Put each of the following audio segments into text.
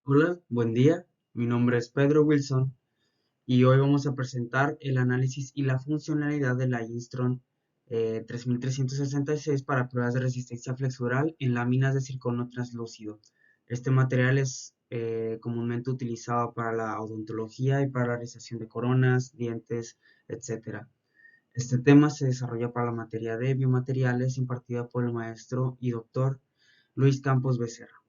Hola, buen día. Mi nombre es Pedro Wilson y hoy vamos a presentar el análisis y la funcionalidad de la Instron 3366 para pruebas de resistencia flexural en láminas de circonio translúcido. Este material es comúnmente utilizado para la odontología y para la realización de coronas, dientes, etcétera. Este tema se desarrolla para la materia de biomateriales impartida por el maestro y doctor Luis Campos Becerra.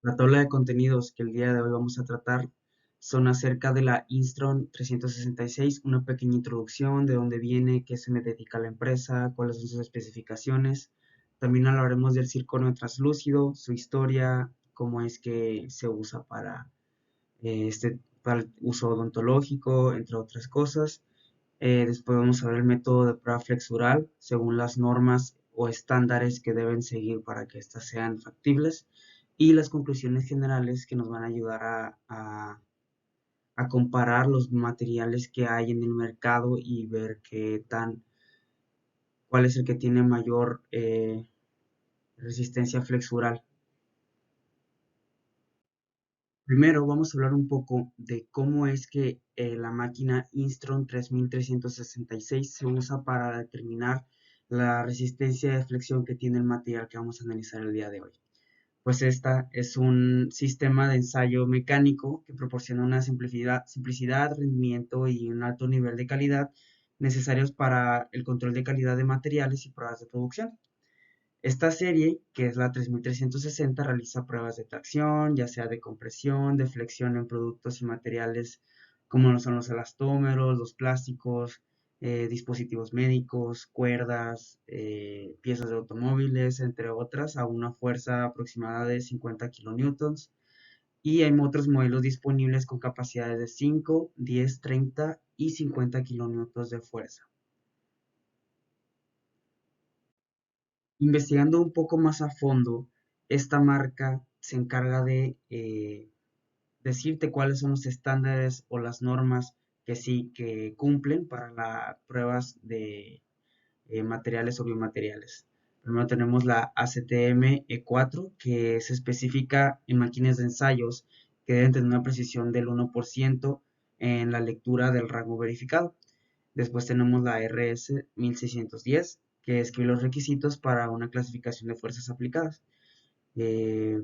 La tabla de contenidos que el día de hoy vamos a tratar son acerca de la Instron 366, una pequeña introducción de dónde viene, qué se me dedica la empresa, cuáles son sus especificaciones. También hablaremos del circonio translúcido, su historia, cómo es que se usa para el uso odontológico, entre otras cosas. Después vamos a ver el método de prueba flexural según las normas o estándares que deben seguir para que éstas sean factibles y las conclusiones generales que nos van a ayudar a comparar los materiales que hay en el mercado y ver cuál es el que tiene mayor resistencia flexural. Primero vamos a hablar un poco de cómo es que la máquina Instron 3366 se usa para determinar la resistencia de flexión que tiene el material que vamos a analizar el día de hoy. Pues esta es un sistema de ensayo mecánico que proporciona una simplicidad, rendimiento y un alto nivel de calidad necesarios para el control de calidad de materiales y pruebas de producción. Esta serie, que es la 3360, realiza pruebas de tracción, ya sea de compresión, de flexión en productos y materiales como lo son los elastómeros, los plásticos, dispositivos médicos, cuerdas, piezas de automóviles, entre otras, a una fuerza aproximada de 50 kilonewtons. Y hay otros modelos disponibles con capacidades de 5, 10, 30 y 50 kilonewtons de fuerza. Investigando un poco más a fondo, esta marca se encarga de decirte cuáles son los estándares o las normas que sí que cumplen para las pruebas de materiales o biomateriales. Primero tenemos la ACTM E4, que se especifica en máquinas de ensayos que deben tener una precisión del 1% en la lectura del rango verificado. Después tenemos la RS 1610, que escribe los requisitos para una clasificación de fuerzas aplicadas. Eh,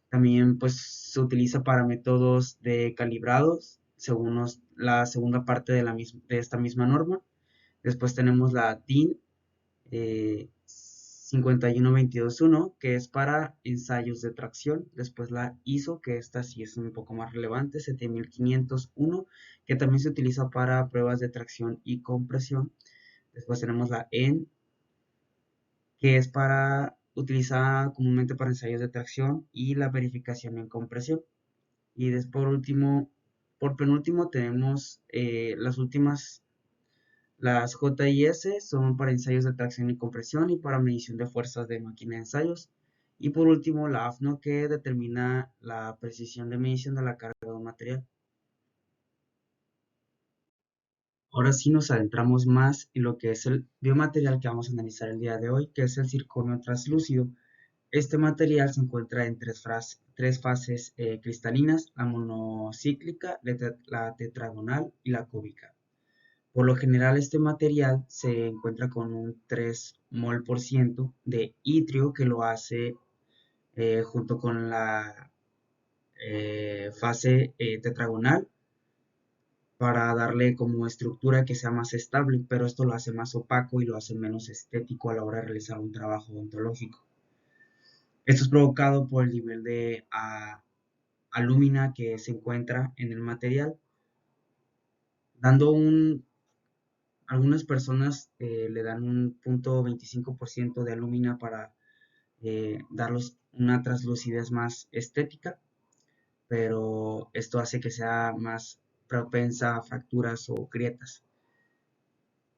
También pues, se utiliza para métodos de calibrados, según la segunda parte de esta misma norma. Después tenemos la DIN 51221, que es para ensayos de tracción. Después la ISO, que esta sí es un poco más relevante, 7501, que también se utiliza para pruebas de tracción y compresión. Después tenemos la EN, que es para utilizada comúnmente para ensayos de tracción y la verificación en compresión. Y después, por penúltimo, tenemos las JIS son para ensayos de tracción y compresión y para medición de fuerzas de máquina de ensayos. Y por último, la AFNO, que determina la precisión de medición de la carga de un material. Ahora sí nos adentramos más en lo que es el biomaterial que vamos a analizar el día de hoy, que es el circonio translúcido. Este material se encuentra en tres fases cristalinas: la monocíclica, la tetragonal y la cúbica. Por lo general, este material se encuentra con un 3 mol por ciento de itrio, que lo hace junto con la fase tetragonal, para darle como estructura que sea más estable, pero esto lo hace más opaco y lo hace menos estético a la hora de realizar un trabajo odontológico. Esto es provocado por el nivel de alúmina que se encuentra en el material, dando algunas personas le dan un 0.25% de alúmina para darlos una translucidez más estética, pero esto hace que sea más propensa a fracturas o grietas.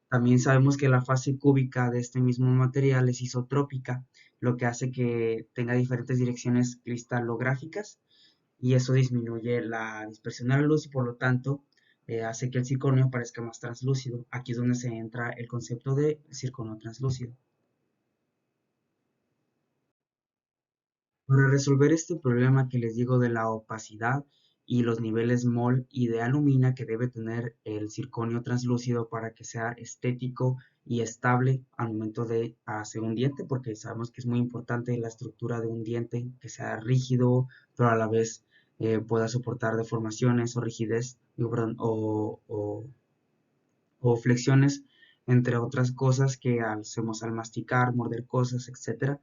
También sabemos que la fase cúbica de este mismo material es isotrópica, lo que hace que tenga diferentes direcciones cristalográficas y eso disminuye la dispersión de la luz y por lo tanto hace que el circonio parezca más translúcido. Aquí es donde se entra el concepto de circonio translúcido. Para resolver este problema que les digo de la opacidad y los niveles mol y de alumina que debe tener el circonio translúcido para que sea estético y estable al momento de hacer un diente, porque sabemos que es muy importante la estructura de un diente, que sea rígido, pero a la vez pueda soportar deformaciones o rigidez, digo, perdón, o flexiones, entre otras cosas que hacemos al masticar, morder cosas, etcétera.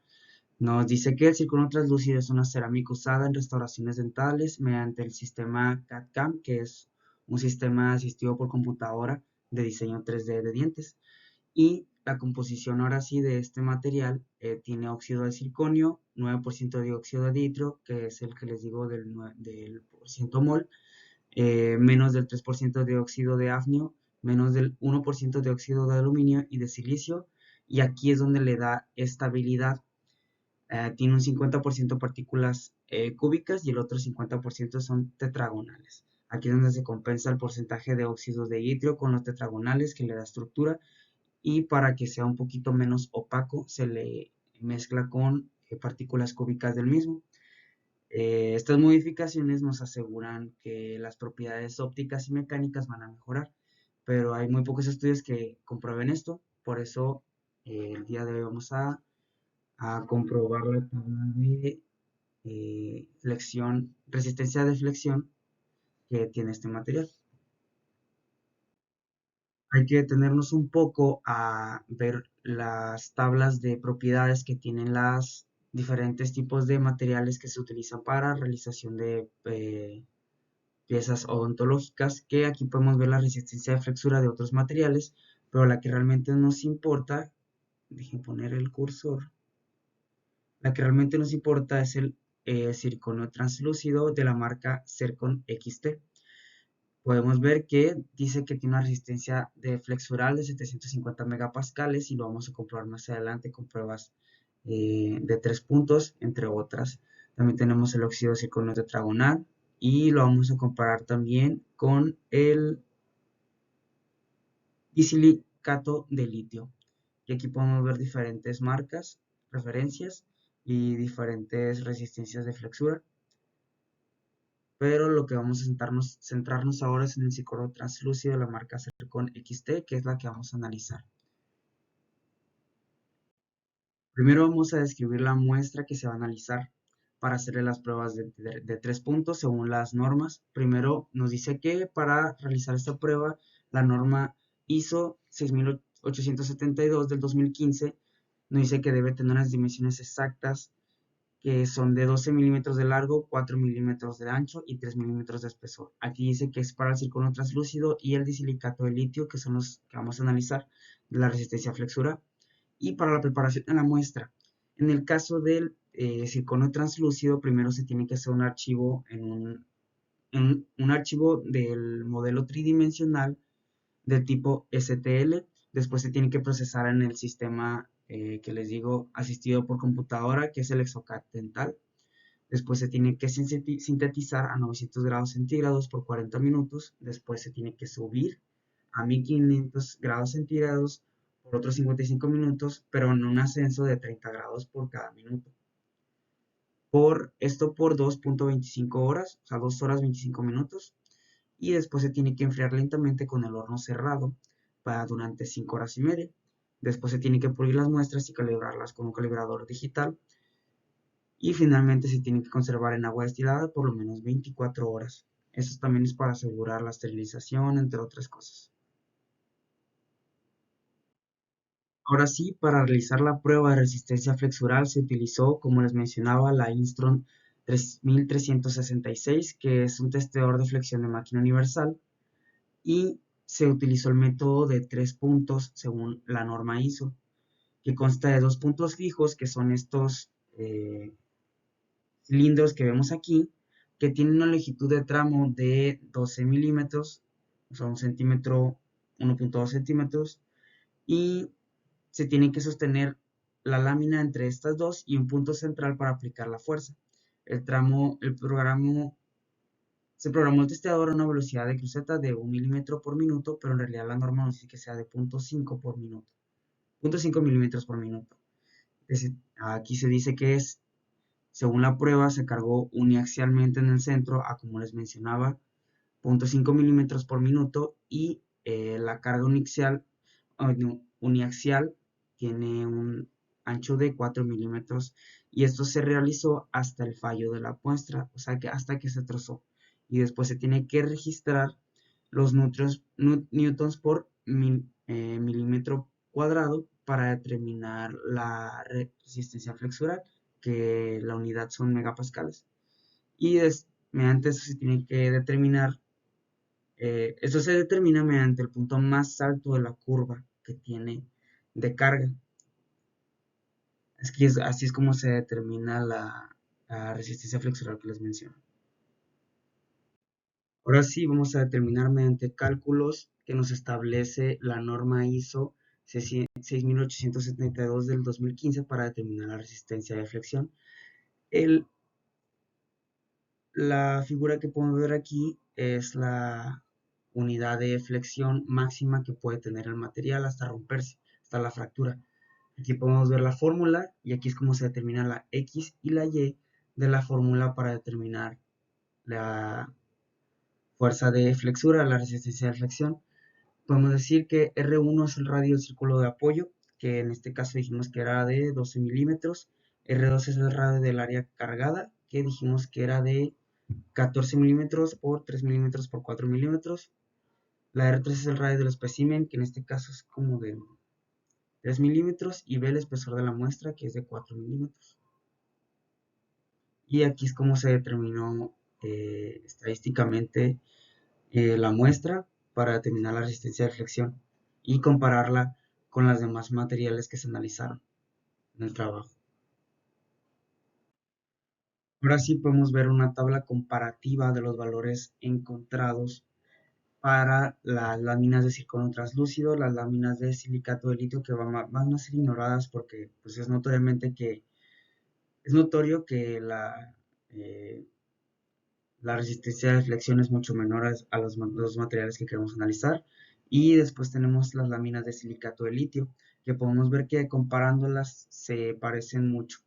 Nos dice que el circonio translúcido es una cerámica usada en restauraciones dentales mediante el sistema CAD-CAM, que es un sistema asistido por computadora de diseño 3D de dientes. Y la composición ahora sí de este material tiene óxido de circonio, 9% de dióxido de litio, que es el que les digo del por ciento mol, menos del 3% de óxido de hafnio, menos del 1% de óxido de aluminio y de silicio. Y aquí es donde le da estabilidad. Tiene un 50% partículas cúbicas y el otro 50% son tetragonales. Aquí es donde se compensa el porcentaje de óxidos de itrio con los tetragonales que le da estructura, y para que sea un poquito menos opaco se le mezcla con partículas cúbicas del mismo. Estas modificaciones nos aseguran que las propiedades ópticas y mecánicas van a mejorar, pero hay muy pocos estudios que comprueben esto. Por eso el día de hoy vamos a comprobar la tabla de flexión, resistencia de flexión que tiene este material. Hay que detenernos un poco a ver las tablas de propiedades que tienen las diferentes tipos de materiales que se utilizan para realización de piezas odontológicas, que aquí podemos ver la resistencia de flexura de otros materiales, pero la que realmente nos importa, dejen poner el cursor, la que realmente nos importa es el circonio translúcido de la marca Zircon XT. Podemos ver que dice que tiene una resistencia de flexural de 750 megapascales y lo vamos a comprobar más adelante con pruebas de 3 puntos, entre otras. También tenemos el óxido de circonio tetragonal y lo vamos a comparar también con el disilicato de litio. Y aquí podemos ver diferentes marcas, referencias y diferentes resistencias de flexura. Pero lo que vamos a centrarnos ahora es en el circonio translúcido de la marca Zircon XT, que es la que vamos a analizar. Primero vamos a describir la muestra que se va a analizar para hacerle las pruebas de 3 puntos según las normas. Primero nos dice que para realizar esta prueba, la norma ISO 6872 del 2015 nos dice que debe tener unas dimensiones exactas que son de 12 milímetros de largo, 4 milímetros de ancho y 3 milímetros de espesor. Aquí dice que es para el circonio translúcido y el disilicato de litio, que son los que vamos a analizar, de la resistencia a flexura, y para la preparación de la muestra. En el caso del circonio translúcido, primero se tiene que hacer un archivo en un archivo del modelo tridimensional del tipo STL. Después se tiene que procesar en el sistema que les digo asistido por computadora, que es el Exocad dental. Después se tiene que sintetizar a 900 grados centígrados por 40 minutos. Después se tiene que subir a 1500 grados centígrados por otros 55 minutos, pero en un ascenso de 30 grados por cada minuto. Esto por 2.25 horas, o sea, 2 horas 25 minutos. Y después se tiene que enfriar lentamente con el horno cerrado durante 5 horas y media. Después se tiene que pulir las muestras y calibrarlas con un calibrador digital. Y finalmente se tiene que conservar en agua destilada por lo menos 24 horas. Esto también es para asegurar la esterilización, entre otras cosas. Ahora sí, para realizar la prueba de resistencia flexural se utilizó, como les mencionaba, la Instron 3366, que es un testador de flexión de máquina universal, y se utilizó el método de 3 puntos según la norma ISO, que consta de 2 puntos fijos, que son estos cilindros que vemos aquí, que tienen una longitud de tramo de 12 milímetros, o sea, 1 centímetro, 1.2 centímetros, y se tiene que sostener la lámina entre estas dos y un punto central para aplicar la fuerza. Se programó el testeador a una velocidad de cruceta de 1 milímetro por minuto, pero en realidad la norma nos dice que sea de 0.5 por minuto, 0.5 milímetros por minuto. Aquí se dice que Según la prueba, se cargó uniaxialmente en el centro a, como les mencionaba, 0.5 milímetros por minuto y la carga uniaxial tiene un ancho de 4 milímetros y esto se realizó hasta el fallo de la muestra, o sea que hasta que se trozó. Y después se tiene que registrar los newtons por milímetro cuadrado para determinar la resistencia flexural, que la unidad son megapascales. Y mediante eso se tiene que determinar, esto se determina mediante el punto más alto de la curva que tiene de carga. Así es como se determina la resistencia flexural que les menciono. Ahora sí, vamos a determinar mediante cálculos que nos establece la norma ISO 6872 del 2015 para determinar la resistencia de flexión. La figura que podemos ver aquí es la unidad de flexión máxima que puede tener el material hasta romperse, hasta la fractura. Aquí podemos ver la fórmula y aquí es como se determina la X y la Y de la fórmula para determinar la fuerza de flexura, la resistencia de flexión. Podemos decir que R1 es el radio del círculo de apoyo, que en este caso dijimos que era de 12 milímetros. R2 es el radio del área cargada, que dijimos que era de 14 milímetros por 3 milímetros por 4 milímetros. La R3 es el radio del espécimen, que en este caso es como de 3 milímetros, y B el espesor de la muestra, que es de 4 milímetros. Y aquí es como se determinó estadísticamente la muestra para determinar la resistencia de flexión y compararla con las demás materiales que se analizaron en el trabajo. Ahora sí podemos ver una tabla comparativa de los valores encontrados para las láminas de circonio translúcido, las láminas de silicato de litio que van a ser ignoradas porque pues, es notorio que la resistencia de flexión es mucho menor a los materiales que queremos analizar. Y después tenemos las láminas de silicato de litio, que podemos ver que comparándolas se parecen mucho.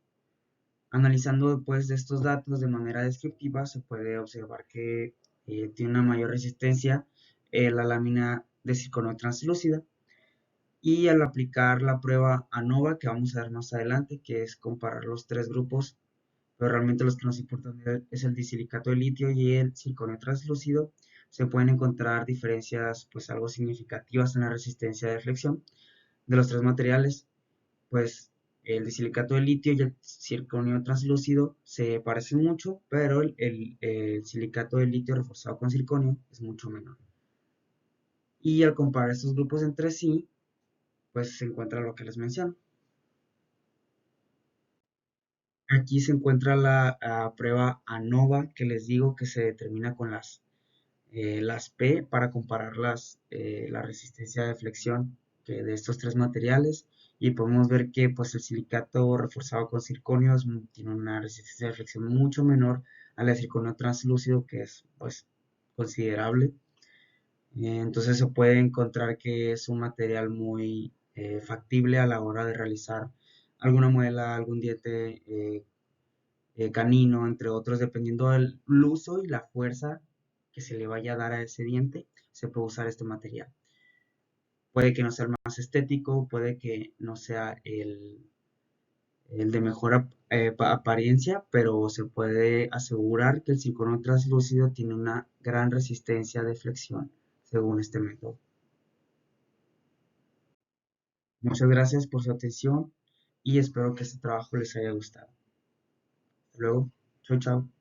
Analizando después de estos datos de manera descriptiva, se puede observar que tiene una mayor resistencia la lámina de circonio translúcida. Y al aplicar la prueba ANOVA, que vamos a ver más adelante, que es comparar los tres grupos, pero realmente los que nos importan es el disilicato de litio y el circonio translúcido, se pueden encontrar diferencias pues algo significativas en la resistencia de flexión de los tres materiales. Pues el disilicato de litio y el circonio translúcido se parecen mucho, pero el silicato de litio reforzado con circonio es mucho menor. Y al comparar estos grupos entre sí, pues se encuentra lo que les menciono. Aquí se encuentra la prueba ANOVA que les digo que se determina con las P para comparar la resistencia de flexión de estos tres materiales y podemos ver que pues, el silicato reforzado con circonio tiene una resistencia de flexión mucho menor a la de circonio translúcido que es pues considerable. Entonces se puede encontrar que es un material muy factible a la hora de realizar alguna muela, algún diente canino, entre otros, dependiendo del uso y la fuerza que se le vaya a dar a ese diente, se puede usar este material. Puede que no sea el más estético, puede que no sea el de mejor apariencia, pero se puede asegurar que el circonio translúcido tiene una gran resistencia de flexión según este método. Muchas gracias por su atención y espero que este trabajo les haya gustado. Hasta luego. Chao, chao.